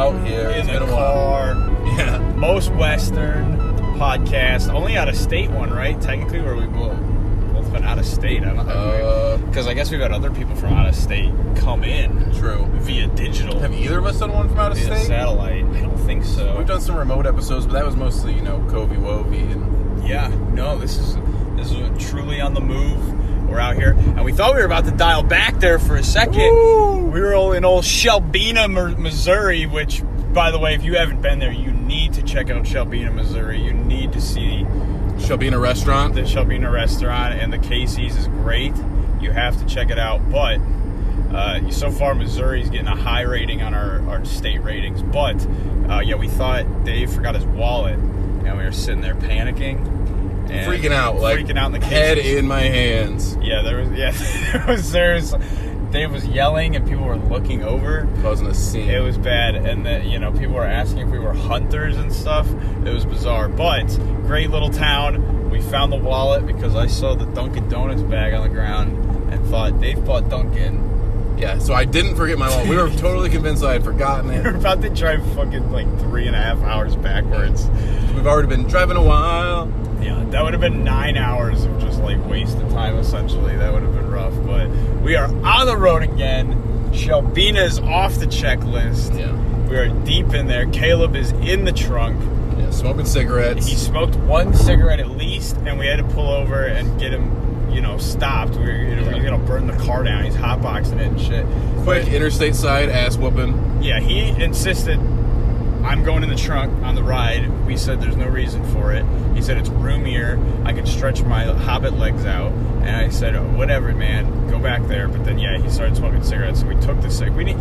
out here. In the car. Yeah. Most Western podcast. Only out of state one, right? Technically, where we both been out of state. I don't know. Because I guess we've had other people from out of state come in. True. Via digital. Have either of us done one from out of via state? Satellite. I don't think so. We've done some remote episodes, but that was mostly, Covey-Wovey. And yeah. No, this is truly on the move. We're out here. And we thought we were about to dial back there for a second. Woo! We were all in old Shelbina, Missouri, which, by the way, if you haven't been there, you need to check out Shelbina, Missouri. You need to see Shelbina restaurant. The Shelbina restaurant and the Casey's is great. You have to check it out. But so far, Missouri's getting a high rating on our state ratings. But we thought Dave forgot his wallet, and we were sitting there panicking, and freaking out in the Casey's. Head in my hands. Yeah, there was. Dave was yelling and people were looking over, causing a scene. It was bad, and people were asking if we were hunters and stuff. It was bizarre, but great little town. We found the wallet because I saw the Dunkin' Donuts bag on the ground and thought Dave bought Dunkin'. Yeah, so I didn't forget my wallet. We were totally convinced I had forgotten it. We were about to drive fucking 3.5 hours backwards. We've already been driving a while. Yeah, that would have been 9 hours of just wasted time, essentially. That would have been rough, but we are on the road again. Shelbina is off the checklist. Yeah. We are deep in there. Caleb is in the trunk. Yeah, smoking cigarettes. He smoked one cigarette at least, and we had to pull over and get him, stopped. He's going to burn the car down. He's hotboxing it and shit. Quick interstate side ass whooping. Yeah, he insisted, I'm going in the trunk on the ride. We said there's no reason for it. He said it's roomier. I can stretch my hobbit legs out. And I said, whatever, man. Go back there. But then, he started smoking cigarettes. So we took the cigarette.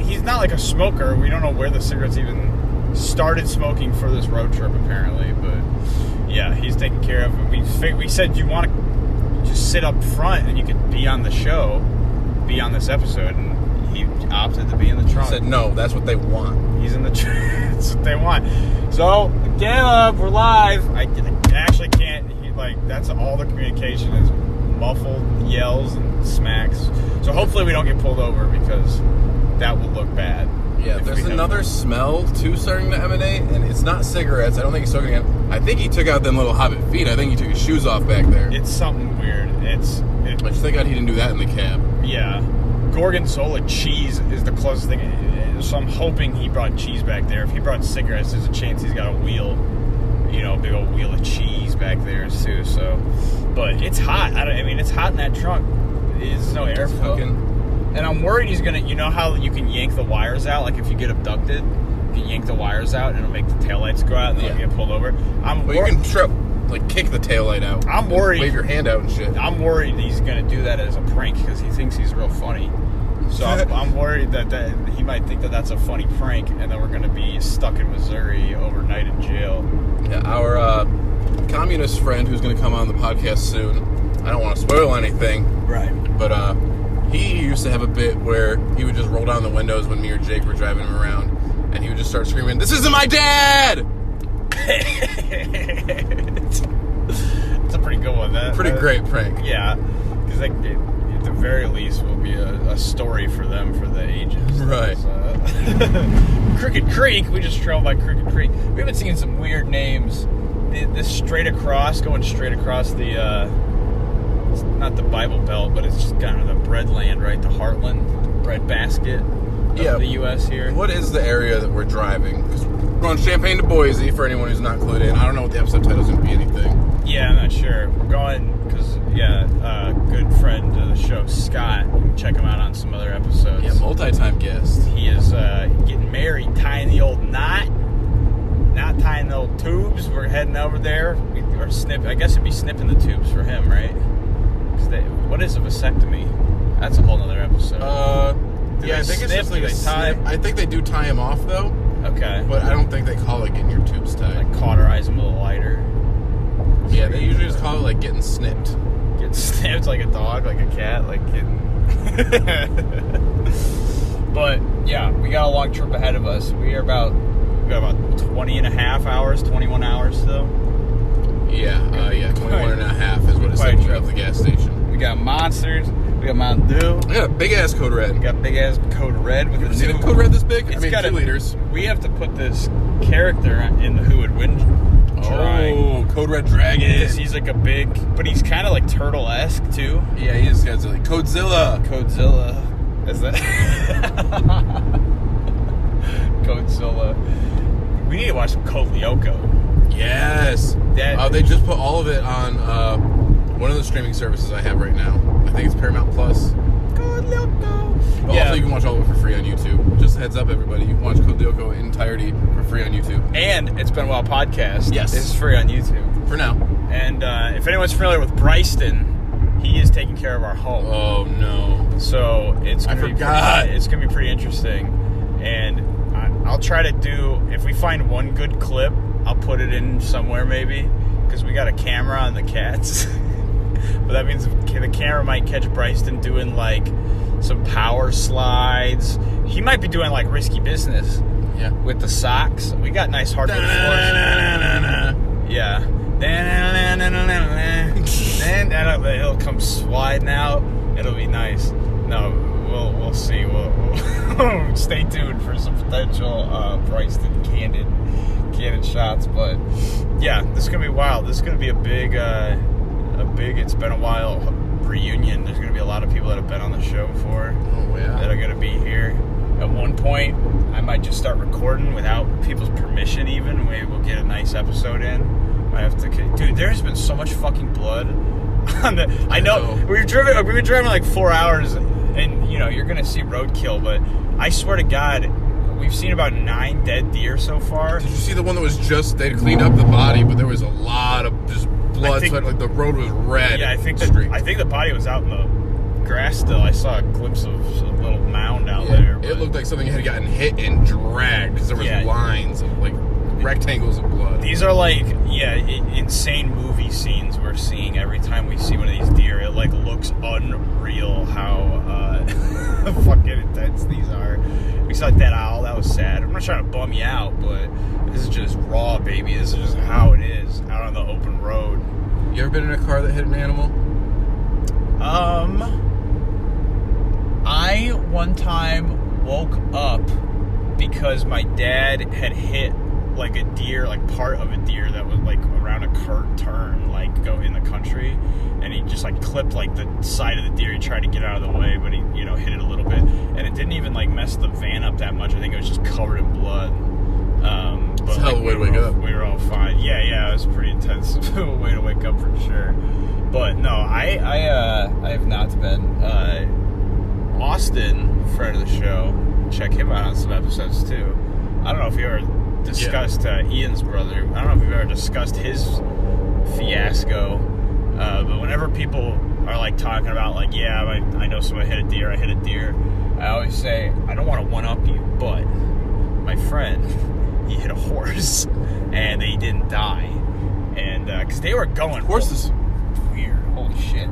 He's not like a smoker. We don't know where the cigarettes even started smoking for this road trip, apparently. But, yeah, he's taken care of it. We said, do you want to just sit up front and you could be on the show, be on this episode? And he opted to be in the trunk. He said, no, that's what they want. He's in the that's what they want. So, Caleb, we're live. I actually can't. That's all the communication is muffled yells and smacks. So hopefully we don't get pulled over because that will look bad. Yeah, there's another smell too starting to emanate, and it's not cigarettes. I don't think he's smoking it. I think he took out them little hobbit feet. I think he took his shoes off back there. It's something weird. I just thank God he didn't do that in the cab. Yeah. Gorgonzola cheese is the closest thing. So I'm hoping he brought cheese back there. If he brought cigarettes, there's a chance he's got a wheel, a big old wheel of cheese back there too. So, but it's hot. It's hot in that trunk. There's no airflow. And I'm worried he's gonna. You know how you can yank the wires out? Like if you get abducted, you can yank the wires out and it'll make the taillights go out and then get pulled over. You can trip. Kick the taillight out. I'm worried. Wave your hand out and shit. I'm worried he's gonna do that as a prank because he thinks he's real funny. So I'm worried that he might think that that's a funny prank, and then we're going to be stuck in Missouri overnight in jail. Yeah, our communist friend who's going to come on the podcast soon, I don't want to spoil anything. Right. But he used to have a bit where he would just roll down the windows when me or Jake were driving him around, and he would just start screaming, "This isn't my dad!" It's a pretty good one. Pretty great prank. Yeah, because at the very least will be a story for them for the ages. Right. Crooked Creek. We just trailed by Crooked Creek. We've been seeing some weird names. This going straight across the, it's not the Bible Belt, but it's just kind of the bread land, right? The heartland, bread basket of the U.S. here. What is the area that we're driving? Because we're going Champaign to Boise for anyone who's not clued in. I don't know what the episode title is going to be anything. Yeah, I'm not sure. We're going because, good friend of the show, Scott. You can check him out on some other episodes. Yeah, multi-time guest. He is getting married, tying the old knot. Not tying the old tubes. We're heading over there. Or I guess it'd be snipping the tubes for him, right? What is a vasectomy? That's a whole other episode. I think it's just like a snip. I think they do tie him off, though. Okay. But I don't think they call it getting your tubes tied. Like cauterize him with a lighter. Yeah, they usually just call it like getting snipped. Getting snipped like a dog, like a cat, like getting... But, yeah, we got a long trip ahead of us. We got about 20 and a half hours, 21 hours still. Yeah, 21 and a half is what it said when we got to the gas station. We got monsters. We got Mountain Dew. I got a big-ass Code Red. We got big-ass Code Red. With You seen a Code Red this big? I mean, 2 liters. We have to put this character in the Who Would Win drawing. Oh, Code Red Dragon. Because he's like a big... But he's kind of like Turtle-esque, too. Yeah, he is. He's like Codezilla. Codezilla. Is that... Codezilla. We need to watch some Code Lyoko. Yes. They just put all of it on one of the streaming services I have right now. I think it's Paramount Plus. Code Lyoko. But also, you can watch all of it for free on YouTube. Just a heads up, everybody. You can watch Code Lyoko in entirety for free on YouTube. And It's Been a While podcast. Yes. It's free on YouTube. For now. And if anyone's familiar with Bryston, he is taking care of our home. Oh, no. So it's going to be pretty interesting. And I'll try to do, if we find one good clip, I'll put it in somewhere maybe, because we got a camera on the cats. But that means the camera might catch Bryston doing like some power slides. He might be doing like risky business. Yeah. With the socks. We got nice hardwood floors. Yeah. Then it'll come sliding out. It'll be nice. No, we'll see. We'll stay tuned for some potential Bryston candid shots. But yeah, this is gonna be wild. This is gonna be a big It's Been a While reunion. There's gonna be a lot of people that have been on the show before. Oh yeah. That are gonna be here. At one point, I might just start recording without people's permission. Even maybe we'll get a nice episode in. I have to, dude. There's been so much fucking blood on the. I know we were driving like 4 hours, and you know you're gonna see roadkill, but I swear to God, we've seen about 9 dead deer so far. Did you see the one that was they cleaned up the body, but there was a lot of just blood, so like the road was red. Yeah, I think the body was out in the grass still. I saw a glimpse of a little mound out there. It looked like something had gotten hit and dragged because there was lines of like rectangles of blood. These are like insane movie scenes we're seeing every time we see one of these deer. It like looks unreal how fucking intense these are. We saw Dead Owl. That was sad. I'm not trying to bum you out, but this is just raw, baby. This is just how it is out on the open road. You ever been in a car that hit an animal? I one time woke up because my dad had hit like a deer, like part of a deer that was like around a turn, like go in the country, and he just like clipped like the side of the deer. He tried to get out of the way, but he hit it a little bit, and it didn't even like mess the van up that much. I think it was just covered in blood. But it's a hell of a way to wake up. We were all fine. Yeah, it was a pretty intense way to wake up for sure. But no, I have not been. Austin, friend of the show, check him out on some episodes too. I don't know if you ever discussed Ian's brother. I don't know if you've ever discussed his fiasco. But whenever people are like talking about like, yeah, I know someone hit a deer, I hit a deer, I always say, I don't want to one-up you, but my friend, he hit a horse and they didn't die. And because they were going horses. Weird. Holy shit.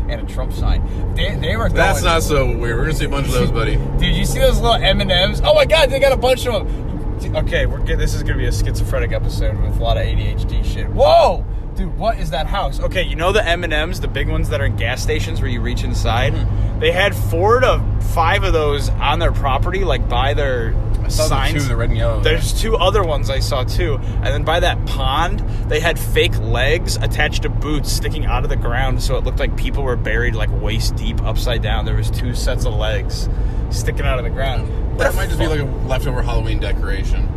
And a Trump sign. They were going. That's not so weird. We're gonna see a bunch of those, buddy. Dude, you see those little M&Ms? Oh my God, they got a bunch of them. Okay, this is gonna be a schizophrenic episode with a lot of ADHD shit. Whoa, dude, what is that house? Okay, you know the M&Ms, the big ones that are in gas stations where you reach inside? Mm-hmm. They had 4 to 5 of those on their property, like by their signs. The red and yellow. There's 2 other ones I saw too, and then by that pond, they had fake legs attached to boots sticking out of the ground, so it looked like people were buried like waist deep, upside down. There was 2 sets of legs sticking out of the ground. That might just be like a leftover Halloween decoration.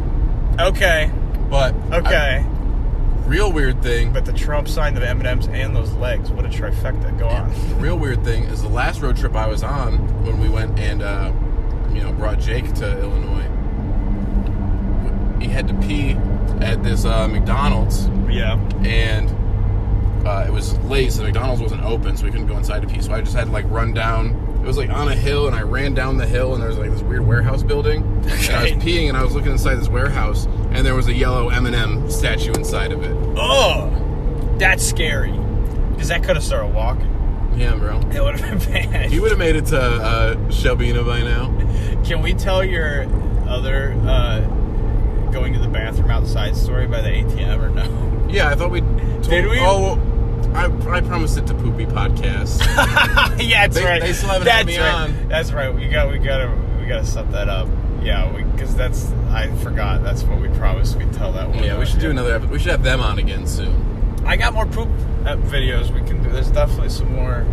Okay, but real weird thing. But the Trump sign, the M&Ms, and those legs, what a trifecta. Go on. Real weird thing is the last road trip I was on when we went and brought Jake to Illinois. He had to pee at this McDonald's. Yeah. And it was late, so the McDonald's wasn't open, so we couldn't go inside to pee. So I just had to like run down. It was like on a hill, and I ran down the hill, and there was like this weird warehouse building. Okay. And I was peeing, and I was looking inside this warehouse, and there was a yellow M&M statue inside of it. Oh, that's scary. Because that could have started walking. Yeah, bro. It would have been bad. He would have made it to Shelbina by now. Can we tell your other going to the bathroom outside story by the ATM or no? Yeah, I thought we told... Did we? Oh, I promised it to Poopy Podcast. Yeah, that's right. They still haven't had me on. That's right. We gotta set that up. Yeah, because I forgot. That's what we promised. We'd tell that one. Yeah, we should do another episode. We should have them on again soon. I got more poop videos we can do. There's definitely some more.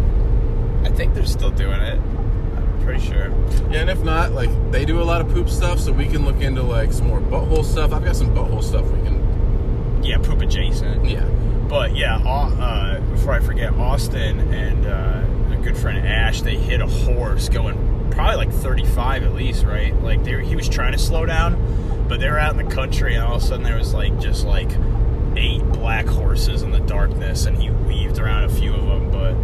I think they're still doing it. I'm pretty sure. Yeah, and if not, like, they do a lot of poop stuff, so we can look into, like, some more butthole stuff. I've got some butthole stuff we can... Yeah, poop adjacent. Yeah. But, yeah, before I forget, Austin and a good friend Ash, they hit a horse going probably like 35 at least, right? Like, he was trying to slow down, but they were out in the country, and all of a sudden there was, like, just, like, 8 black horses in the darkness, and he weaved around a few of them, but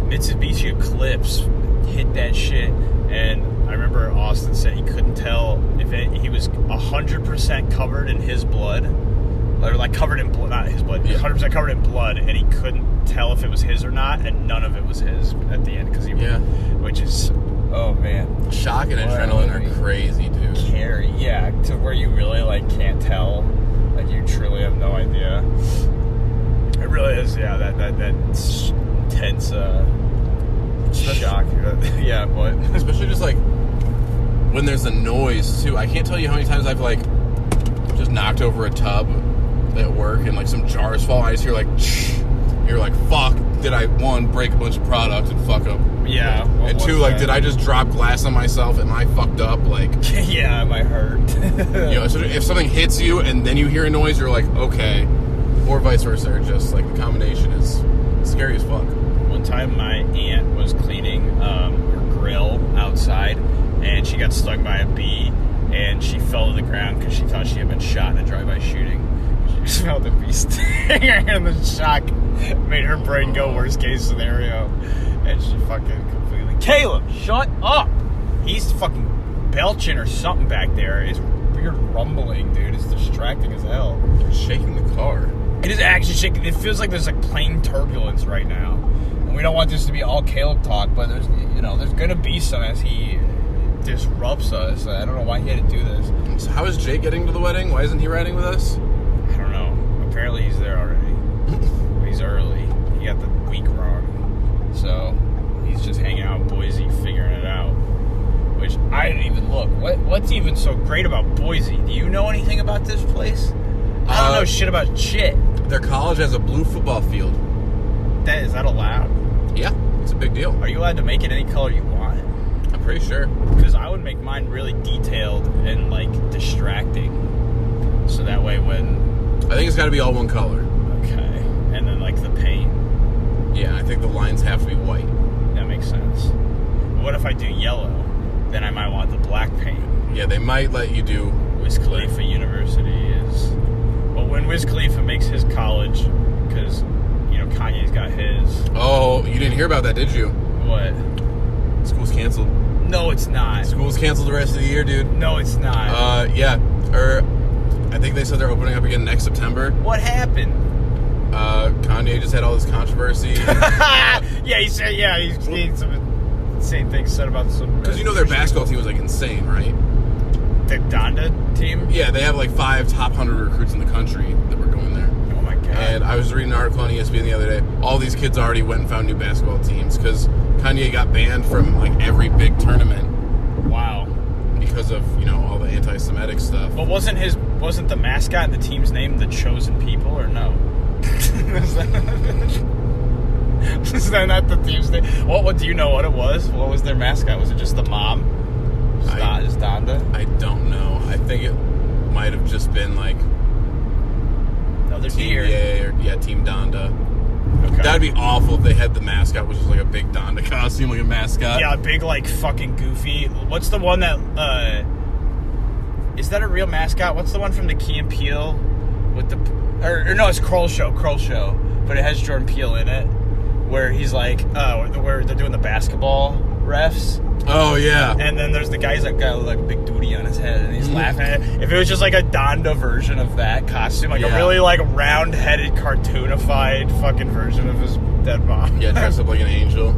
Mitsubishi Eclipse hit that shit, and I remember Austin said he couldn't tell if he was 100% covered in his blood, or like covered in blood, not his blood, 100% covered in blood, and he couldn't tell if it was his or not, and none of it was his at the end, because which is, oh man. Shock and adrenaline are crazy, dude. Scary, yeah, to where you really, like, can't tell, like, you truly have no idea. It really is, yeah, that intense, shock. Yeah, but especially just like when there's a noise too. I can't tell you how many times I've like just knocked over a tub at work and like some jars fall. I just hear like, you're like, fuck, did I, one, break a bunch of product and fuck up? Yeah. And two, like, did I just drop glass on myself? Am I fucked up? Like, yeah, it might hurt. You know, so if something hits you and then you hear a noise, you're like, okay, or vice versa. Or just like the combination is scary as fuck. One time my aunt was cleaning her grill outside, and she got stung by a bee, and she fell to the ground because she thought she had been shot in a drive-by shooting. She smelled the bee stinger, and the shock made her brain go worst case scenario, and she fucking completely... Caleb, shut up! He's fucking belching or something back there. It's weird rumbling, dude. It's distracting as hell. It's shaking the car. It is actually shaking. It feels like there's like plane turbulence right now. And we don't want this to be all Caleb talk, but there's going to be some as he disrupts us. I don't know why he had to do this. So how is Jake getting to the wedding? Why isn't he riding with us? I don't know. Apparently he's there already. He's early. He got the week wrong. So he's just hanging out in Boise figuring it out. Which I didn't even look. What's even so great about Boise? Do you know anything about this place? I don't know shit about shit. Their college has a blue football field. Is that allowed? Yeah, it's a big deal. Are you allowed to make it any color you want? I'm pretty sure. Because I would make mine really detailed and, like, distracting. So that way when... I think it's got to be all one color. Okay. And then, like, the paint. Yeah, I think the lines have to be white. That makes sense. What if I do yellow? Then I might want the black paint. Yeah, they might let you do... Wiz Khalifa University is... Well, when Wiz Khalifa makes his college, because, you know, Kanye's got his... Oh, you didn't hear about that, did you? What? School's canceled. No, it's not. School's canceled the rest of the year, dude. No, it's not. Yeah. I think they said they're opening up again next September. What happened? Kanye just had all this controversy. Yeah, he said, he's some insane things said about some... Because you know their basketball team was, like, insane, right? The Donda team? Yeah, they have, like, 5 top 100 recruits in the country that were going there. Oh, my God. And I was reading an article on ESPN the other day. All these kids already went and found new basketball teams because Kanye got banned from, like, every big tournament. Wow. Because of, you know, all the anti-Semitic stuff. But wasn't the mascot and the team's name The Chosen People, or no? Is that not the team's name? What do you know what it was? What was their mascot? Was it just the mom? Just Donda? I don't know. I think it might have just been like another Team deer. Team Donda. Okay. That'd be awful if they had the mascot, which is like a big Donda costume, like a mascot. Yeah, a big, like, fucking goofy. What's the one that, is that a real mascot? What's the one from the Key and Peele with the, or no, it's Kroll Show, but it has Jordan Peele in it, where he's like, where they're doing the basketball refs. Oh, yeah. And then there's the guy, he's like, got like a big duty on his head, and he's laughing at it. If it was just like a Donda version of that costume, like a really like round-headed, cartoonified fucking version of his dead mom. Yeah, dressed up like an angel.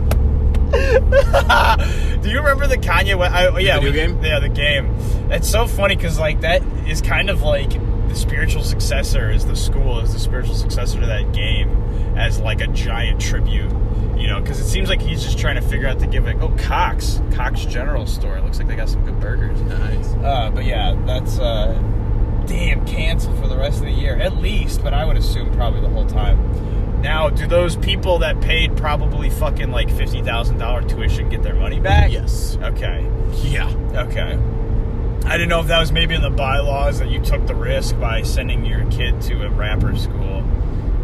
Do you remember the Kanye? Video game? Yeah, the game. It's so funny because like that is kind of like the spiritual successor is the school, is the spiritual successor to that game as like a giant tribute. You know, because it seems like he's just trying to figure out to give it. Oh, Cox General Store. Looks like they got some good burgers. Nice. But yeah, that's damn canceled for the rest of the year, at least. But I would assume probably the whole time. Now, do those people that paid probably fucking like $50,000 tuition get their money back? Yes. Okay. Yeah. Okay. I didn't know if that was maybe in the bylaws that you took the risk by sending your kid to a rapper school,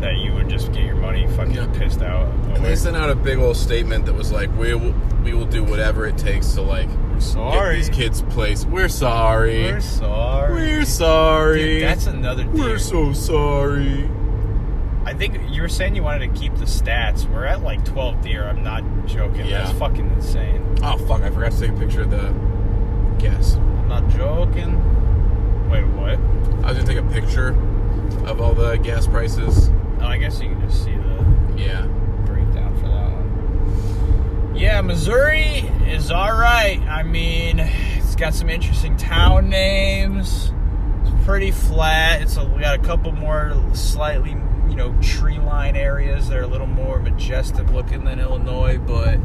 that you would just get your money fucking pissed out. And they sent out a big old statement that was like, we will do whatever it takes to like get these kids placed. We're sorry. We're sorry. We're sorry. Dude, that's another deal. We're so sorry. I think you were saying you wanted to keep the stats. We're at like 12 deer. I'm not joking. Yeah. That's fucking insane. Oh fuck, I forgot to take a picture of the gas. I'm not joking. Wait, what? I was gonna take a picture of all the gas prices. Oh, I guess you can just see the breakdown for that one. Yeah, Missouri is alright. I mean, it's got some interesting town names. It's pretty flat. We got a couple more slightly, tree line areas that are a little more majestic looking than Illinois, but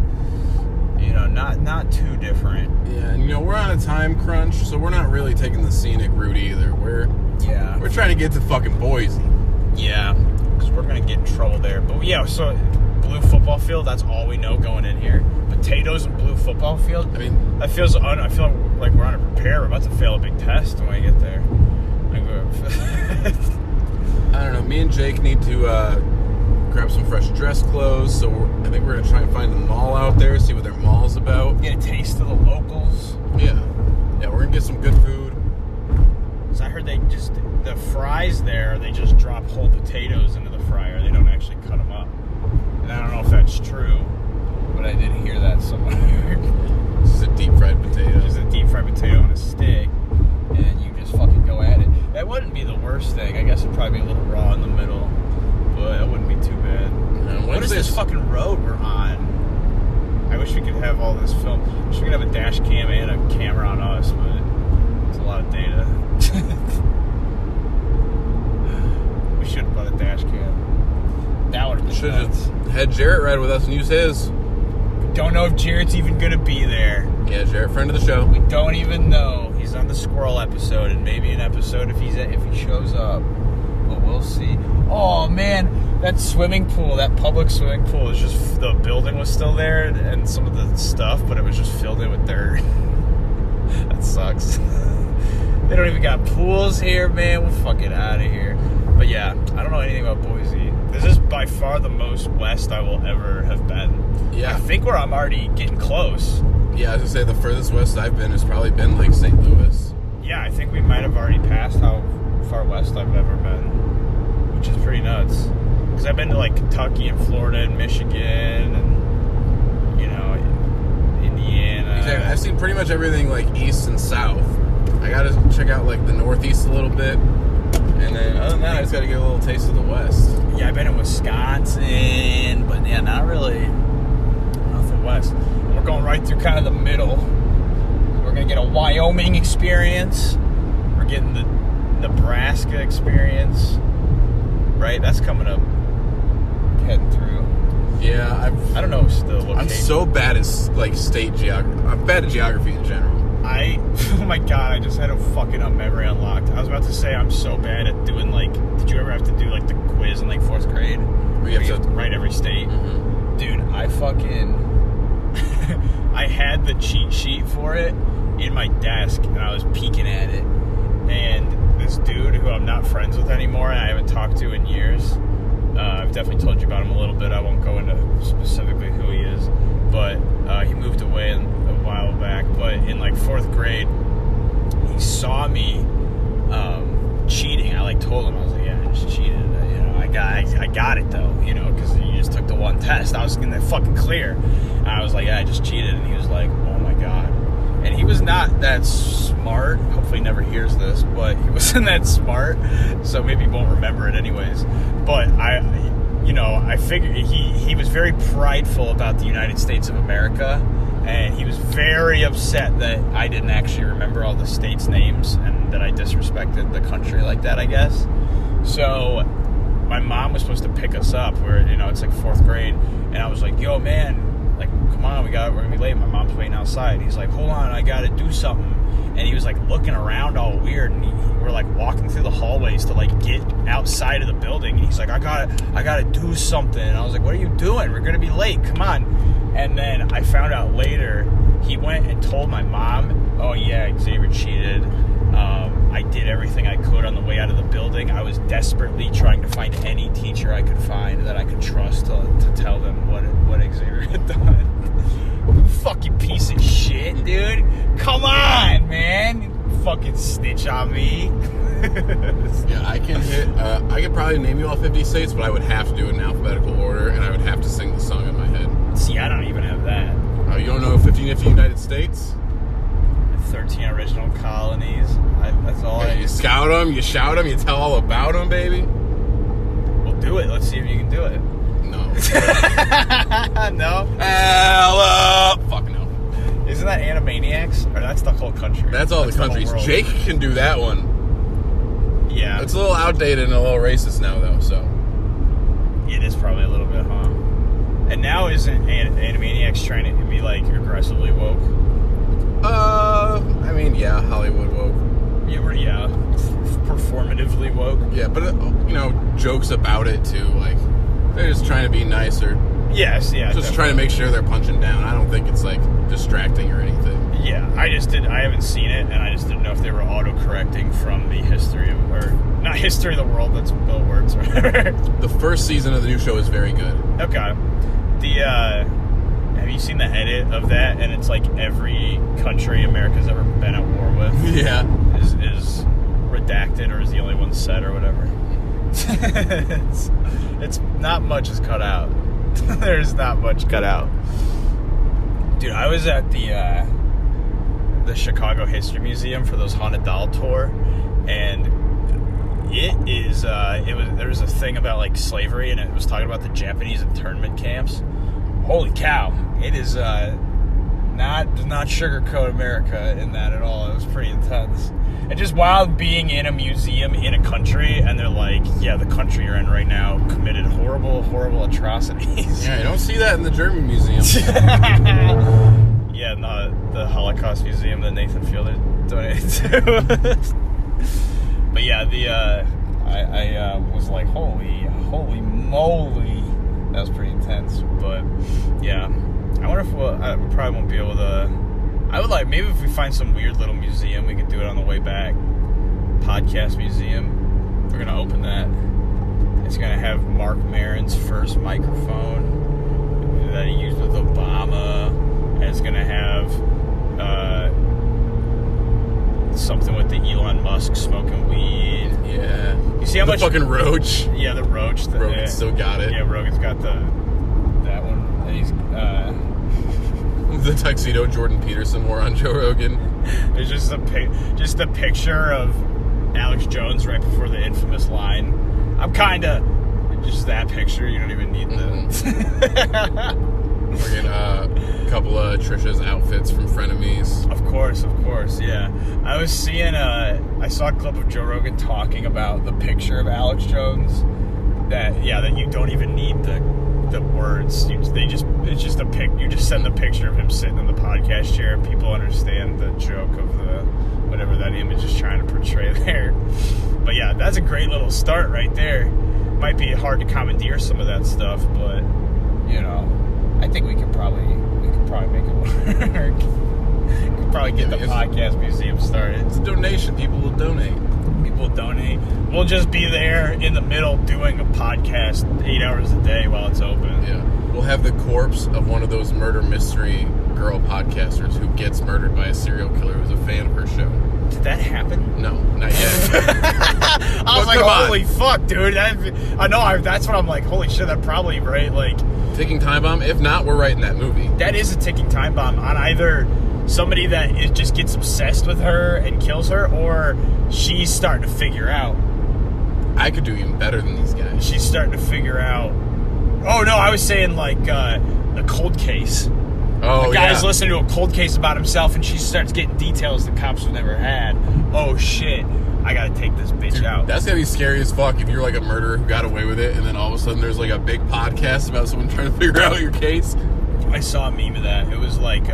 not too different. Yeah, and we're on a time crunch, so we're not really taking the scenic route either. We're trying to get to fucking Boise. Yeah, because we're gonna get in trouble there. But yeah, so blue football field. That's all we know going in here. Potatoes and blue football field. I mean, I feel like we're unprepared. We're about to fail a big test when we get there. I don't know. Me and Jake need to grab some fresh dress clothes. So I think we're gonna try and find a mall out there, see what their mall's about. Get a taste of the locals. Yeah, we're gonna get some good food. So I heard the fries there, they just drop whole potatoes into the fryer. They don't actually cut them up. And I don't know if that's true, but I did hear that somewhere. This is a deep fried potato. Just a deep fried potato on a stick, and you just fucking go at it. That wouldn't be the worst thing. I guess it'd probably be a little raw in the middle, but it wouldn't be too bad. What is this fucking road we're on? I wish we could have all this film. I wish we could have a dash cam and a camera on us, but it's a lot of data. We should have bought a dash cam. That would have been should have had Jarrett ride with us and use his. Don't know if Jarrett's even gonna be there. Yeah, Jarrett, friend of the show. We don't even know. He's on the squirrel episode, and maybe an episode if he shows up. But we'll see. Oh man, that swimming pool, that public swimming pool, is just, the building was still there and some of the stuff, but it was just filled in with dirt. That sucks. They don't even got pools here, man. We're fucking out of here. But yeah, I don't know anything about Boise. This is by far the most west I will ever have been. Yeah. I think I'm already getting close. Yeah, I was gonna say the furthest west I've been has probably been like St. Louis. Yeah, I think we might have already passed how far west I've ever been, which is pretty nuts. Because I've been to like Kentucky and Florida and Michigan and Indiana. Exactly. I've seen pretty much everything like east and south. I gotta check out like the northeast a little bit, and then other than that, I just gotta get a little taste of the west. Yeah, I've been in Wisconsin, but yeah, not really nothing west. And we're going right through kind of the middle. We're gonna get a Wyoming experience. We're getting the Nebraska experience. Right, that's coming up. Heading through. Yeah, I don't know the location. I'm so bad at like state geography. I'm bad at geography in general. Oh my god, I just had a fucking memory unlocked. I was about to say I'm so bad at doing like, did you ever have to do like the quiz in like 4th grade? We have to write every state? Mm-hmm. Dude, I had the cheat sheet for it in my desk and I was peeking at it. And this dude who I'm not friends with anymore, and I haven't talked to in years, I've definitely told you about him a little bit. I won't go into specifically who he is, but he moved away a while back. But in like 4th grade, he saw me cheating. I like told him, I was like, yeah, I just cheated. I got it though, because you just took the one test. I was in the fucking clear. And I was like, yeah, I just cheated. And he was like, oh my god. And he was not that smart. Hopefully he never hears this, but he wasn't that smart, so maybe he won't remember it anyways. But I figured he was very prideful about the United States of America, And he was very upset that I didn't actually remember all the states' names and that I disrespected the country like that, I guess. So my mom was supposed to pick us up. It's like 4th grade. And I was like, yo, man, like, come on, we're going to be late. My mom's waiting outside. He's like, hold on, I got to do something. And he was like looking around all weird, and we're like walking through the hallways to like get outside of the building. And he's like, I gotta do something. And I was like, what are you doing? We're gonna be late. Come on. And then I found out later he went and told my mom, oh yeah, Xavier cheated. I did everything I could on the way out of the building. I was desperately trying to find any teacher I could find that I could trust to tell them what Xavier had done. Fucking piece of shit, dude. Come on, man. You fucking snitch on me. Yeah, I could probably name you all 50 states, but I would have to do it in alphabetical order, and I would have to sing the song in my head. See, I don't even have that. You don't know 50 nifty United States? 13 original colonies. That's all You scout them, you shout them, you tell all about them, baby. Well, do it. Let's see if you can do it. No. No? Fuck no. Isn't that Animaniacs? Or that's the whole country? That's all the countries. Jake can do that one. Yeah. It's a little outdated and a little racist now, though, so. It is probably a little bit, huh? And now isn't Animaniacs trying to be, like, aggressively woke? I mean, yeah, Hollywood woke. Yeah. Performatively woke. Yeah, but, jokes about it, too, like, they're just trying to be nicer. Yes, yeah. Just definitely. trying to make sure they're punching down. I don't think it's, like, distracting or anything. Yeah, I haven't seen it, and I just didn't know if they were auto-correcting from the history of, or not history of the world, that's Bill Words or whatever. The first season of the new show is very good. Okay. Have you seen the edit of that? And it's like every country America's ever been at war with. Yeah. Is redacted or is the only one said or whatever. it's not much is cut out. There's not much cut out. Dude, I was at the Chicago History Museum for those haunted doll tour, and there was a thing about like slavery, and it was talking about the Japanese internment camps. Holy cow! It is does not sugarcoat America in that at all. It was pretty intense. And just wild being in a museum in a country, and they're like, yeah, the country you're in right now committed horrible, horrible atrocities. Yeah, you don't see that in the German museum. Yeah, the Holocaust Museum that Nathan Fielder donated to. But yeah, I was like, holy moly, that was pretty intense. But yeah, I wonder if we probably won't be able to. I would like, maybe if we find some weird little museum, we could do it on the way back. Podcast museum. We're gonna open that. It's gonna have Mark Maron's first microphone that he used with Obama. And it's gonna have something with the Elon Musk smoking weed. Yeah. You see how much fucking Roach? Yeah, the Roach. Rogan's still got it. Yeah, Rogan's got that one. And he's the tuxedo Jordan Peterson wore on Joe Rogan. There's just a picture of Alex Jones right before the infamous line. I'm kinda just that picture. You don't even need the. We're getting a couple of Trisha's outfits from Frenemies. Of course, yeah. I was seeing I saw a clip of Joe Rogan talking about the picture of Alex Jones. That you don't even need the words. It's just a pic. You just send the picture of him sitting in the podcast chair, and people understand the joke of the whatever that image is trying to portray there. But yeah, that's a great little start right there. Might be hard to commandeer some of that stuff, but I think we could probably make it work. We could probably get the podcast museum started. It's a donation. People will donate. We'll just be there in the middle doing a podcast 8 hours a day while it's open. Yeah. We'll have the corpse of one of those murder mystery girl podcasters who gets murdered by a serial killer who's a fan of her show. Did that happen? No, not yet. I was like, holy fuck, dude. I know, that's what I'm like, holy shit, that probably, right? Like, ticking time bomb? If not, we're writing that movie. That is a ticking time bomb on either somebody that just gets obsessed with her and kills her, or she's starting to figure out. I could do even better than these guys. She's starting to figure out. Oh, no, I was saying, like, a cold case. A guy's listening to a cold case about himself, and she starts getting details the cops have never had. Oh, shit. I gotta take this bitch out. That's gonna be scary as fuck if you're like a murderer who got away with it, and then all of a sudden there's like a big podcast about someone trying to figure out your case. I saw a meme of that. It was like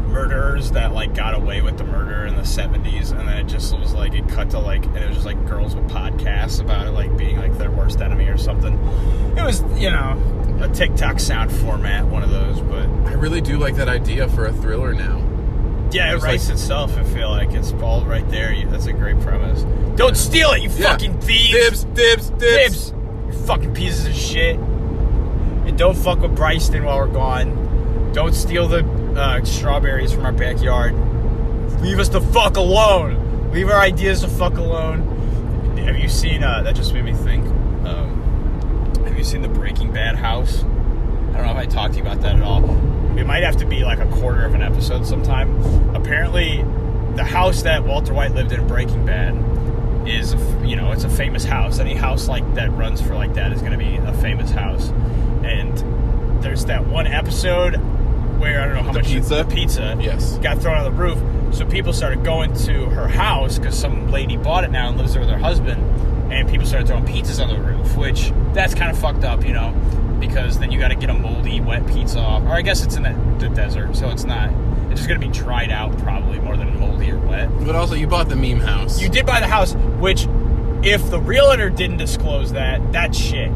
murderers that like got away with the murder in the 70s, and then it just was like it cut to like, and it was just like girls with podcasts about it like being like their worst enemy or something. It was, you know, a TikTok sound format, one of those. But I really do like that idea for a thriller now. Yeah, it writes itself. I feel like it's all right there. That's a great premise. Don't steal it, you fucking thieves! Dibs! You fucking pieces of shit. And don't fuck with Bryston while we're gone. Don't steal the strawberries from our backyard. Leave us the fuck alone. Leave our ideas the fuck alone. Have you seen? That just made me think. Have you seen the Breaking Bad house? I don't know if I talked to you about that at all. It might have to be like a quarter of an episode sometime. Apparently, the house that Walter White lived in Breaking Bad is, you know, it's a famous house. Any house like that runs for like that is going to be a famous house. And there's that one episode where I don't know how much pizza got thrown on the roof. So people started going to her house because some lady bought it now and lives there with her husband. And people started throwing pizzas on the roof, which that's kind of fucked up, you know, because then you got to get a moldy, wet pizza off. Or I guess it's in the desert, so it's not. It's just going to be dried out probably more than moldy or wet. But also, you bought the meme house. You did buy the house, which if the realtor didn't disclose that, that's shit.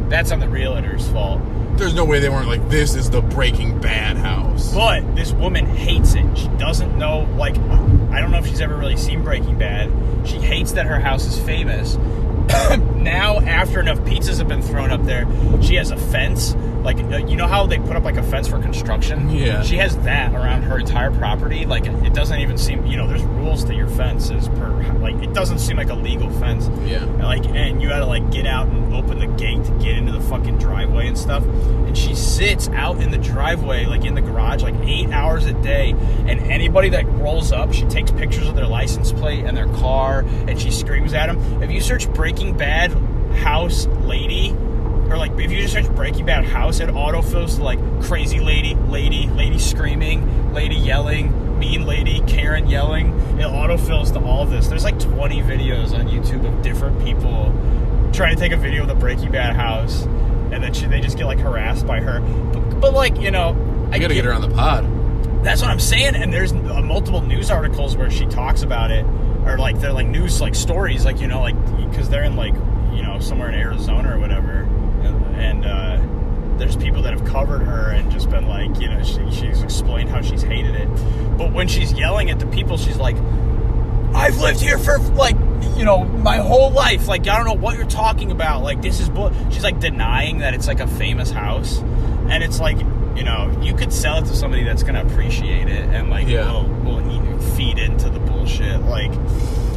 That's on the realtor's fault. There's no way they weren't like, this is the Breaking Bad house. But this woman hates it. She doesn't know, like, I don't know if she's ever really seen Breaking Bad. She hates that her house is famous. Now, after enough pizzas have been thrown up there, she has a fence. Like, you know how they put up, like, a fence for construction? Yeah. She has that around her entire property. Like, it doesn't even seem, you know, there's rules to your fences like, it doesn't seem like a legal fence. Yeah. Like, and you gotta, like, get out and open the gate to get into the fucking driveway and stuff. And she sits out in the driveway, like, in the garage, like, 8 hours a day. And anybody that rolls up, she takes pictures of their license plate and their car, and she screams at them. If you search Breaking Bad house lady, or like if you just search Breaking Bad house, it autofills to like crazy lady screaming, lady yelling, mean lady, Karen yelling. It autofills to all of this. There's like 20 videos on YouTube of different people trying to take a video of the Breaking Bad house, and then they just get like harassed by her. But like, you know, I gotta get her on the pod. That's what I'm saying. And there's multiple news articles where she talks about it, or like they're like news like stories, like, you know, like because they're in like, you know, somewhere in Arizona or whatever, and there's people that have covered her and just been like, you know, she's explained how she's hated it. But when she's yelling at the people, she's like, I've lived here for like, you know, my whole life. Like, I don't know what you're talking about. Like, this is she's like denying that it's like a famous house, and it's like, you know, you could sell it to somebody that's gonna appreciate it and like will feed into the bullshit. Like,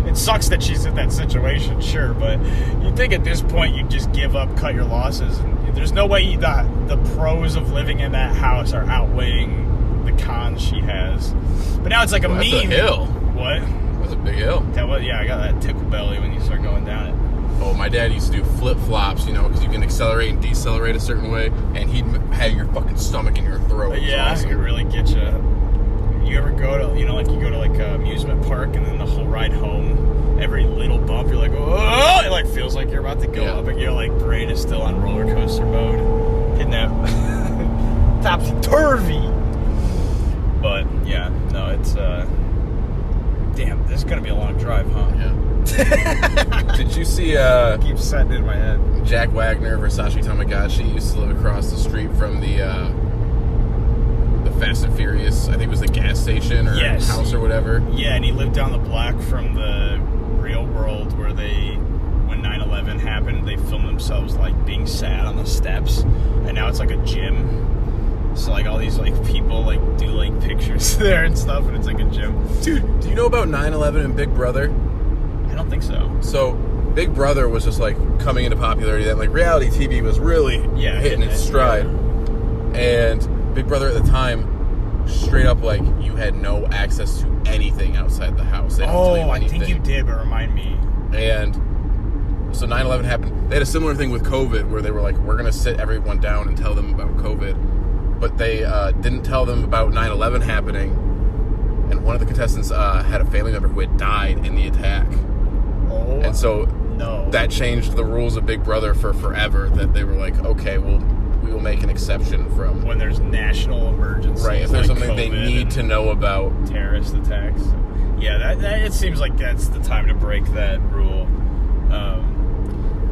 it sucks that she's in that situation, sure, but you think at this point you'd just give up, cut your losses, and there's no way the pros of living in that house are outweighing the cons she has. But now it's like a meme. That's a hill. What? That's a big hill. Yeah, I got that tickle belly when you start going down it. Oh, my dad used to do flip-flops, you know, because you can accelerate and decelerate a certain way, and he'd have your fucking stomach in your throat. Yeah, awesome. It could really get you. You ever go to, you know, like you go to like an amusement park, and then the whole ride home, every little bump, you're like, oh, it like feels like you're about to go up, and your like brain is still on roller coaster mode, hitting that topsy-turvy. But, yeah, no, it's, damn, this is going to be a long drive, huh? Yeah. Did you see, keeps setting in my head. Jack Wagner, Versace Tamagotchi, used to live across the street from the Fast and Furious, I think it was the gas station or house or whatever. Yeah, and he lived down the block from the real world where when 9/11 happened, they filmed themselves like being sad on the steps, and now it's like a gym. So like all these like people like do like pictures there and stuff, and it's like a gym. Dude, do you know about 9/11 and Big Brother? I don't think so. So Big Brother was just like coming into popularity, then like reality TV was really hitting its stride. Yeah. And Big Brother at the time, straight up, like, you had no access to anything outside the house. I think you did, but remind me. And so 9/11 happened. They had a similar thing with COVID, where they were like, we're going to sit everyone down and tell them about COVID. but they didn't tell them about 9/11 happening, and one of the contestants had a family member who had died in the attack. Oh, and so that changed the rules of Big Brother for forever, that they were like, okay, we will make an exception from... When there's national emergencies. Right, if there's like something they need to know about. Terrorist attacks. Yeah, that it seems like that's the time to break that rule.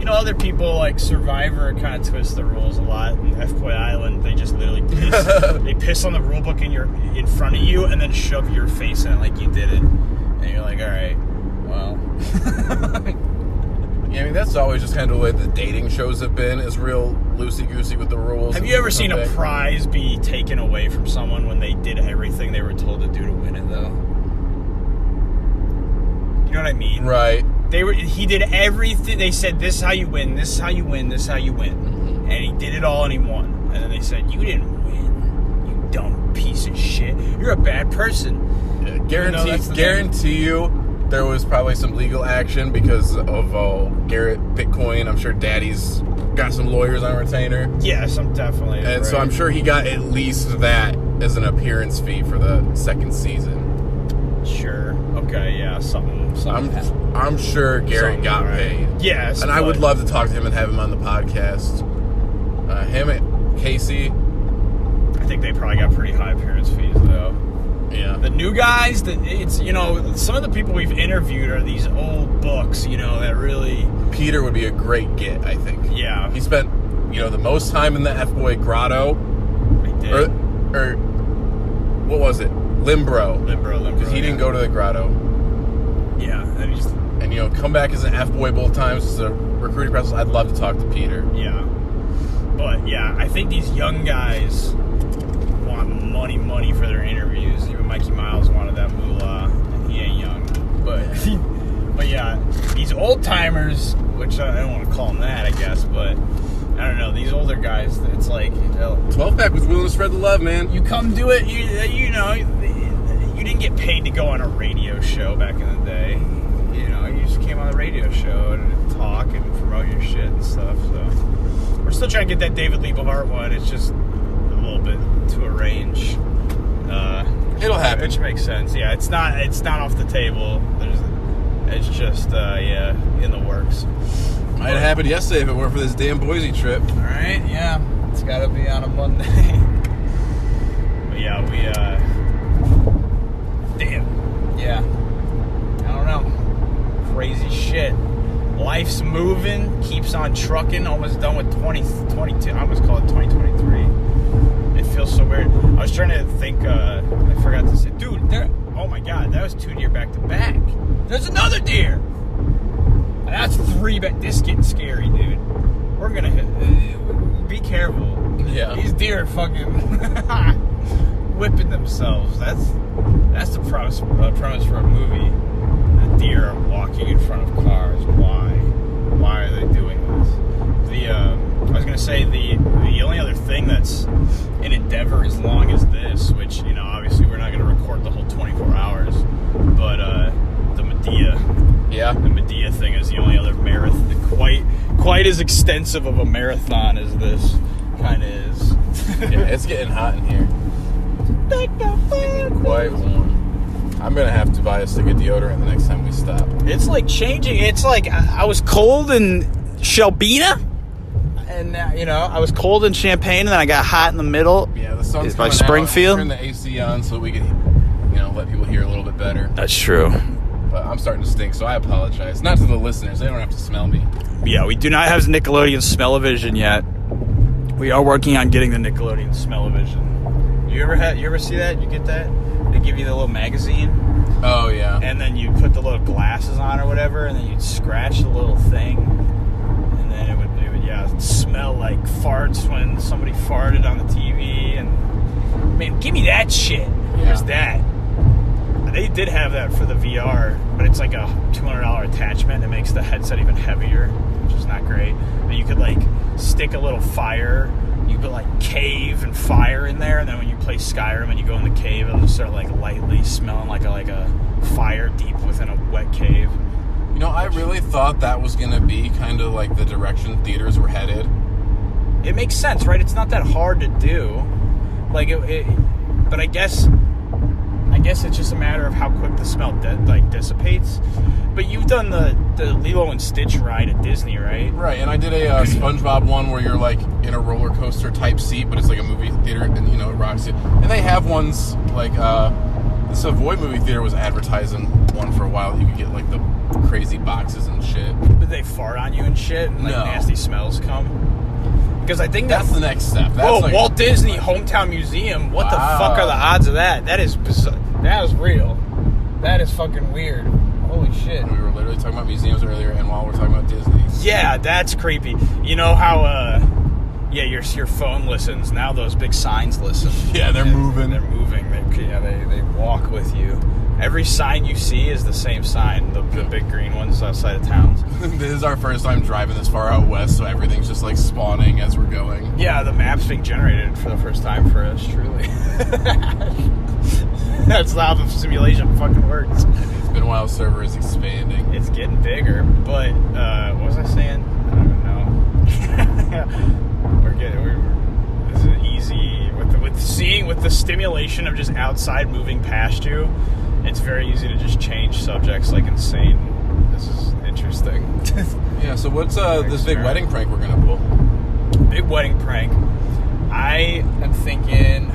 Other people like Survivor kind of twist the rules a lot. In F-Boy Island, they just literally piss. They piss on the rule book in front of you and then shove your face in it like you did it. And you're like, all right, well. Yeah, I mean, that's always just kind of the way the dating shows have been, is real loosey-goosey with the rules. Have you ever seen a prize be taken away from someone when they did everything they were told to do to win it, though? You know what I mean? Right. He did everything. They said, this is how you win, this is how you win, this is how you win. Mm-hmm. And he did it all and he won. And then they said, you didn't win, you dumb piece of shit. You're a bad person. Yeah, guarantee you there was probably some legal action because of Garrett Bitcoin. I'm sure Daddy's got some lawyers on retainer. Yes, I'm definitely. And right. so I'm sure he got at least that as an appearance fee for the second season. Sure. Okay, yeah, something I'm sure Garrett got paid. Yes. And I would love to talk to him and have him on the podcast. Him and Casey. I think they probably got pretty high appearance fees, though. Yeah. The new guys, some of the people we've interviewed are these old books, that really... Peter would be a great get, I think. Yeah. He spent, the most time in the F-Boy Grotto. I did. Or what was it? Limbro. Because he didn't go to the Grotto. Yeah. And come back as an F-Boy both times as a recruiting process. I'd love to talk to Peter. Yeah. But, yeah, I think these young guys want money for their interviews. Even Mikey Miles wanted that moolah, and he ain't young. But yeah, these old-timers, which I don't want to call them that, I guess, but... I don't know, these older guys, it's like... 12-pack was willing to spread the love, man. You come do it, you didn't get paid to go on a radio show back in the day. You just came on the radio show and talk and promote your shit and stuff, so... We're still trying to get that David Liebehart one, it's just a little bit to arrange. It'll happen. Which makes sense, yeah. It's not off the table. It's just, in the works. Might have happened yesterday if it weren't for this damn Boise trip. All right, yeah. It's got to be on a Monday. But yeah, damn. Yeah. I don't know. Crazy shit. Life's moving, keeps on trucking. Almost done with 2022. I almost call it 2023. It feels so weird. I was trying to think, I forgot to say, dude, oh my God, that was 2 deer back to back. There's another deer. That's 3 back. This is getting scary, dude. We're gonna be careful. Yeah. These deer are fucking whipping themselves. That's the premise for a movie. The deer are walking in front of cars. Why are they doing this? I was gonna say the only other thing that's an endeavor as long as this, which obviously we're not gonna record the whole 24 hours, but the Medea. Yeah. The Medea thing is the only other marathon, quite as extensive of a marathon as this kind of is. Yeah, it's getting hot in here. Quite warm. I'm going to have to buy a stick of deodorant the next time we stop. It's like changing. It's like I was cold in Shelbina, and I was cold in Champaign, and then I got hot in the middle. Yeah, the sun's like coming Springfield. out. Turn the AC on so we can, let people hear a little bit better. That's true. But I'm starting to stink, so I apologize. Not to the listeners; they don't have to smell me. Yeah, we do not have Nickelodeon Smell-O-Vision yet. We are working on getting the Nickelodeon Smell-O-Vision. You ever see that? You get that? They give you the little magazine. Oh yeah. And then you put the little glasses on or whatever, and then you'd scratch the little thing, and then it would smell like farts when somebody farted on the TV. And man, give me that shit. Yeah. Where's that? They did have that for the VR, but it's like a $200 attachment. It makes the headset even heavier, which is not great. But you could stick a little fire. You could cave and fire in there, and then when you play Skyrim and you go in the cave, it'll just start lightly smelling like a fire deep within a wet cave. I really thought that was going to be kind of like the direction theaters were headed. It makes sense, right? It's not that hard to do. Like but I guess it's just a matter of how quick the smell dissipates. But you've done the Lilo and Stitch ride at Disney, right? Right, and I did a SpongeBob one where you're like in a roller coaster type seat, but it's like a movie theater, and it rocks you. And they have ones like the Savoy movie theater was advertising one for a while. You could get like the crazy boxes and shit. But they fart on you and shit, and like nasty smells come. Because I think that's the next step. That's like Walt Disney Hometown Museum. What the fuck are the odds of that? That is bizarre. That is real. That is fucking weird. Holy shit. We were literally talking about museums earlier, and while we're talking about Disney. Yeah, that's creepy. You know how, your phone listens. Now those big signs listen. Yeah, they're moving. They're moving. They walk with you. Every sign you see is the same sign. The big green ones outside of towns. This is our first time driving this far out west, so everything's just like spawning as we're going. Yeah, the map's being generated for the first time for us, truly. That's how the simulation fucking works. It's been a while. Server is expanding. It's getting bigger, but what was I saying? I don't even know. This is easy with the stimulation of just outside moving past you. It's very easy to just change subjects like insane. This is interesting. Yeah. So what's this big wedding prank we're gonna pull? Big wedding prank. I am thinking.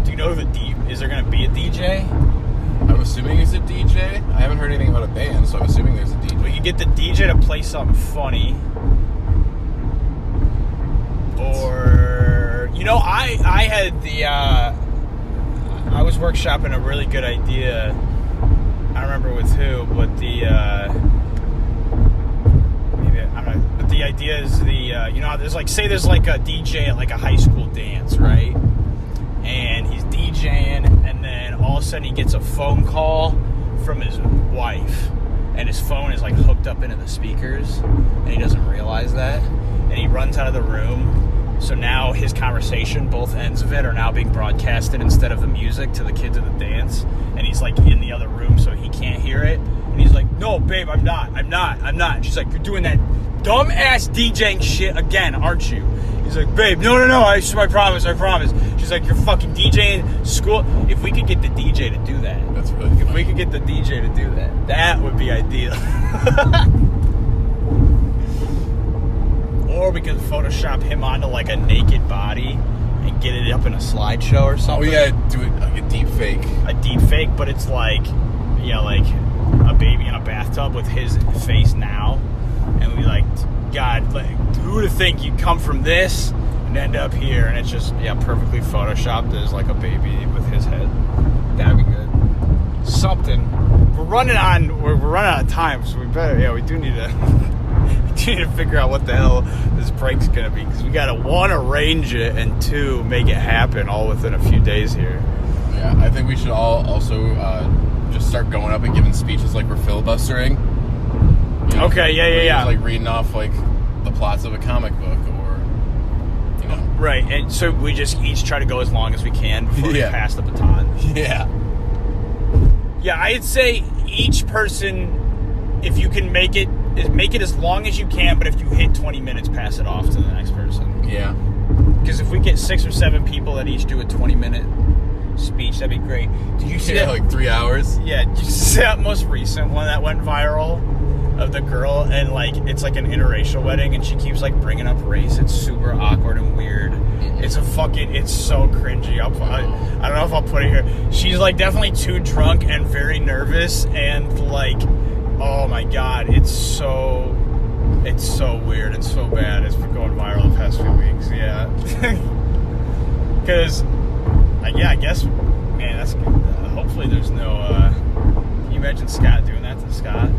Do you know is there going to be a DJ? I'm assuming it's a DJ. I haven't heard anything about a band, so I'm assuming there's a DJ. We could get the DJ to play something funny. Or, I had I was workshopping a really good idea. I don't remember with who, but but the idea is there's like a DJ at like a high school dance, right? And he's DJing, and then all of a sudden he gets a phone call from his wife, and his phone is like hooked up into the speakers, and he doesn't realize that, and he runs out of the room. So now his conversation, both ends of it, are now being broadcasted instead of the music to the kids at the dance, and he's like in the other room, so he can't hear it, and he's like, "No, babe, I'm not. And she's like, "You're doing that dumb-ass DJing shit again, aren't you?" He's like, "Babe, no, I promise. She's like, "You're fucking DJing school." If we could get the DJ to do that. That's really good. If we could get the DJ to do that would be ideal. Or we could Photoshop him onto like a naked body and get it up in a slideshow or something. Oh yeah, do it like a deep fake. A deep fake, but it's like a baby in a bathtub with his face now. And we like, God, like, who would think you'd come from this and end up here? And it's just, perfectly photoshopped as like a baby with his head. That'd be good. Something. We're running out of time, so we better, we do need to figure out what the hell this prank's gonna be, because we gotta, 1, arrange it, and 2, make it happen all within a few days here. Yeah, I think we should all also just start going up and giving speeches like we're filibustering. Okay, yeah. Like reading off like the plots of a comic book, or right. And so we just each try to go as long as we can before we pass the baton. Yeah. Yeah, I'd say each person, if you can make it as long as you can, but if you hit 20 minutes, pass it off to the next person. Yeah. Because if we get 6 or 7 people that each do a 20-minute speech, that'd be great. Did you see that? Like 3 hours? Yeah, did you see that most recent one that went viral? Of the girl, and like it's like an interracial wedding, and she keeps like bringing up race. It's super awkward and weird. It's so cringy. I don't know if I'll put it here. She's like definitely too drunk and very nervous, and like, oh my god, it's so weird. It's so bad. It's been going viral the past few weeks. Yeah, because I guess, man, that's hopefully there's no. Can you imagine Scott doing that to Scott?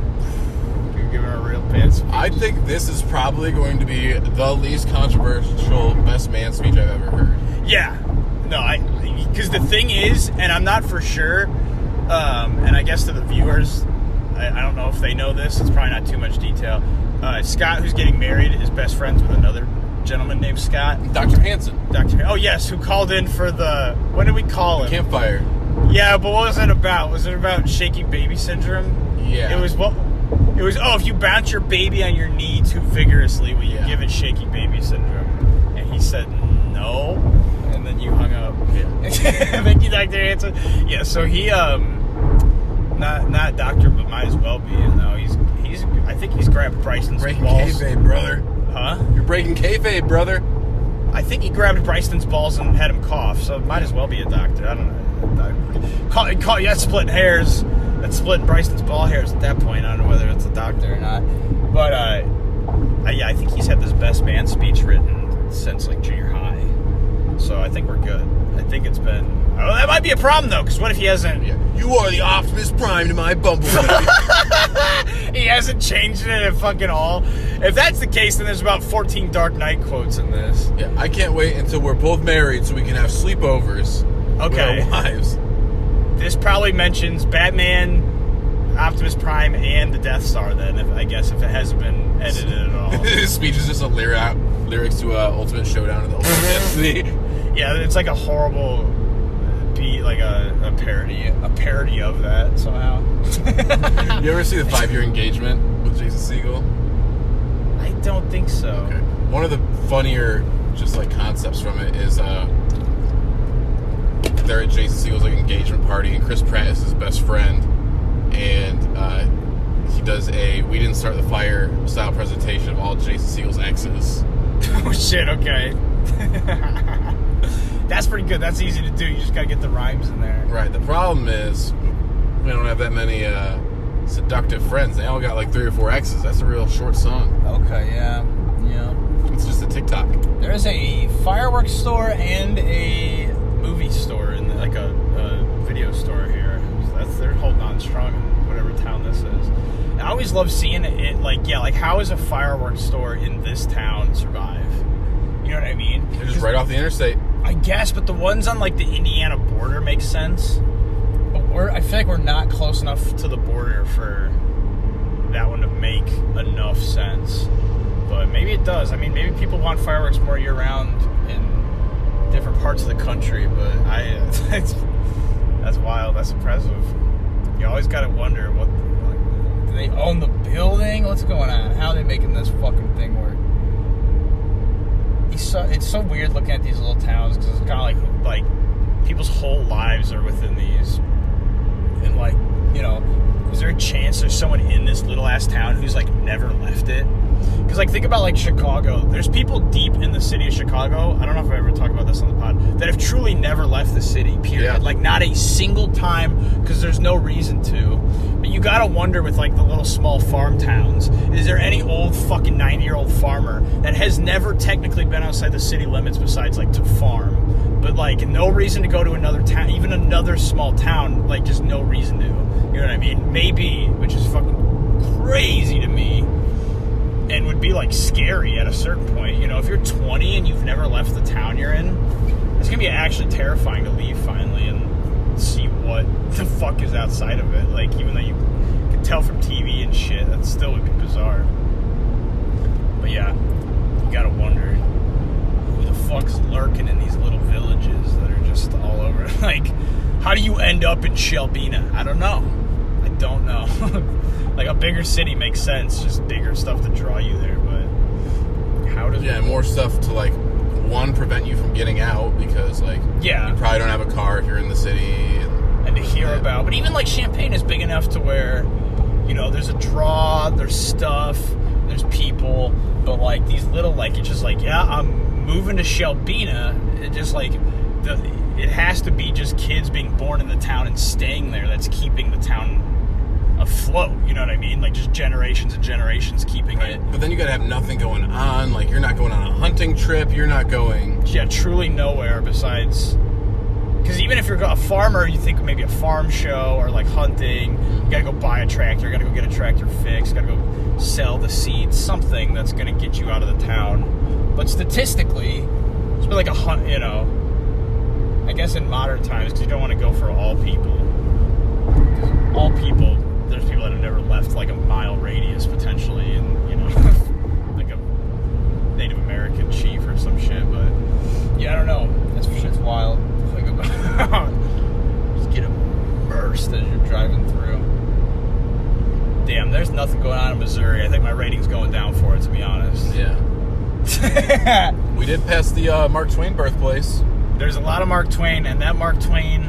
Giving her a real bad speech. I think this is probably going to be the least controversial best man speech I've ever heard. Yeah. No, because the thing is, and I'm not for sure, and I guess to the viewers, I don't know if they know this, it's probably not too much detail. Scott, who's getting married, is best friends with another gentleman named Scott. Dr. Hansen. Oh, yes, who called in for what did we call him? Campfire. Yeah, but what was it about? Was it about shaky baby syndrome? Yeah. It was, if you bounce your baby on your knee too vigorously, will you give it shaky baby syndrome? And he said no, and then you hung up. Yeah. Thank you, Dr. Hanson. Yeah, so he, not doctor, but might as well be. You know, I think he's grabbed Bryson's breaking balls. kayfabe, brother. Huh? You're breaking kayfabe, brother. I think he grabbed Bryson's balls and had him cough, so it might as well be a doctor. I don't know. That's splitting hairs. That's splitting Bryson's ball hairs at that point. I don't know whether it's a doctor or not. But, yeah, I think he's had this best man speech written since, like, junior high. So I think we're good. I think it's been... Oh, that might be a problem, though, because what if he hasn't... Yeah. You are the Optimus Prime to my Bumblebee. He hasn't changed it at fucking all. If that's the case, then there's about 14 Dark Knight quotes in this. Yeah, I can't wait until we're both married so we can have sleepovers with our wives. This probably mentions Batman, Optimus Prime, and the Death Star, then, if it hasn't been edited at all. His speech is just a lyrics to Ultimate Showdown of the Ultimate Destiny. Yeah, it's like a horrible beat, like a parody of that somehow. You ever see the 5-Year Engagement with Jason Segel? I don't think so. Okay. One of the funnier, just like concepts from it is they're at Jason Segel's like engagement party, and Chris Pratt is his best friend, and he does a "We Didn't Start the Fire" style presentation of all Jason Segel's exes. Oh shit! Okay. That's pretty good. That's easy to do. You just gotta get the rhymes in there. Right. The problem is we don't have that many seductive friends. They all got like 3 or 4 exes. That's a real short song. Okay, yeah. It's just a TikTok. There is a fireworks store and a movie store and like a video store here. So they're holding on strong in whatever town this is. And I always love seeing it. Like how is a fireworks store in this town survive? You know what I mean? They're just right off the interstate. I guess, but the ones on like the Indiana border make sense. But I feel like we're not close enough to the border for that one to make enough sense. But maybe it does. I mean, maybe people want fireworks more year round in different parts of the country. But that's wild. That's impressive. You always gotta wonder do they own the building? What's going on? How are they making this fucking thing work? It's so weird looking at these little towns because it's kind of like people's whole lives are within these, and like, you know, is there a chance there's someone in this little ass town who's like never left it? Because like think about like Chicago. There's people deep in the city of Chicago. I don't know if I ever talked about this on the pod that have truly never left the city. Period. Yeah. Like not a single time because there's no reason to. But you gotta wonder with like the little small farm towns. Is there any old fucking 90-year-old farmer that has never technically been outside the city limits besides like to farm? But like no reason to go to another town, even another small town. Like just no reason to. You know what I mean? Maybe, which is fucking crazy to me. And would be like scary at a certain point. You know, if you're 20 and you've never left the town you're in, it's gonna be actually terrifying to leave finally and see what the fuck is outside of it. Like, even though you can tell from TV and shit, that still would be bizarre. But yeah, you gotta wonder who the fuck's lurking in these little villages that are just all over. Like, how do you end up in Shelbina? I don't know. Like, a bigger city makes sense, just bigger stuff to draw you there, but how does... Yeah, more stuff to, like, one, prevent you from getting out, because, like, yeah, you probably don't have a car if you're in the city. And to hear about. But even, like, Champaign is big enough to where, you know, there's a draw, there's stuff, there's people, but, like, these little, like, it's just like, yeah, I'm moving to Shelbina, it just, like, it has to be just kids being born in the town and staying there that's keeping the town afloat, you know what I mean? Like, just generations and generations keeping it. But then you gotta have nothing going on. Like, you're not going on a hunting trip. You're not going... Yeah, truly nowhere besides... Because even if you're a farmer, you think maybe a farm show or, like, hunting. You gotta go buy a tractor. You gotta go get a tractor fixed. You gotta go sell the seeds. Something that's gonna get you out of the town. But statistically, it's been like a hunt, you know... I guess in modern times, because you don't want to go for all people. All people... There's people that have never left like a mile radius potentially, and you know, like a Native American chief or some shit. But yeah, I don't know. That's shit's wild to think about. Just get immersed as you're driving through. Damn, there's nothing going on in Missouri. I think my rating's going down for it, to be honest. Yeah. We did pass the Mark Twain birthplace. There's a lot of Mark Twain, and that Mark Twain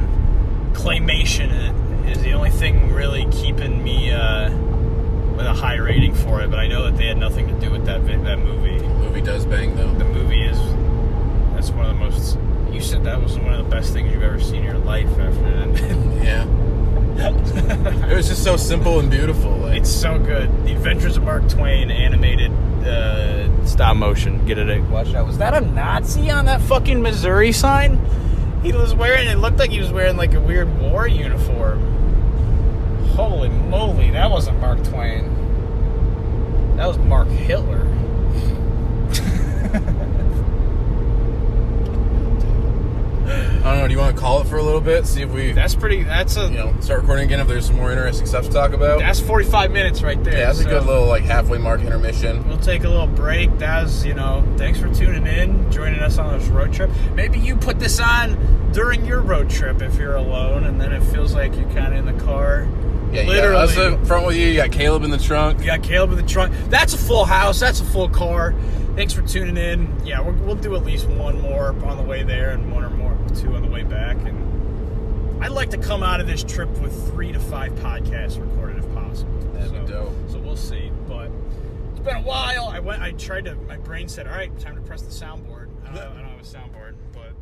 claymation is the only thing really keeping me with a high rating for it. But I know that they had nothing to do with that movie. The movie does bang, though. The movie that's one of the most... You said that was one of the best things you've ever seen in your life after it ended. Yeah. It was just so simple and beautiful. Like. It's so good. The Adventures of Mark Twain animated stop motion. Get it? Watch out. Was that a Nazi on that fucking Missouri sign? He was wearing... It looked like he was wearing like a weird war uniform. Holy moly. That wasn't Mark Twain. That was Mark Hitler. I don't know. Do you want to call it for a little bit? See if we... start recording again if there's some more interesting stuff to talk about. That's 45 minutes right there. Yeah, that's a good little, like, halfway mark intermission. We'll take a little break. That's, thanks for tuning in, joining us on this road trip. Maybe you put this on during your road trip if you're alone, and then it feels like you're kind of in the car. Yeah, literally. Us up front with you. You got Caleb in the trunk. That's a full house. That's a full car. Thanks for tuning in. Yeah, we'll do at least one more on the way there and two on the way back. And I'd like to come out of this trip with 3 to 5 podcasts recorded if possible. That'd be dope. So we'll see. But it's been a while. My brain said, all right, time to press the soundboard. I don't have a soundboard, but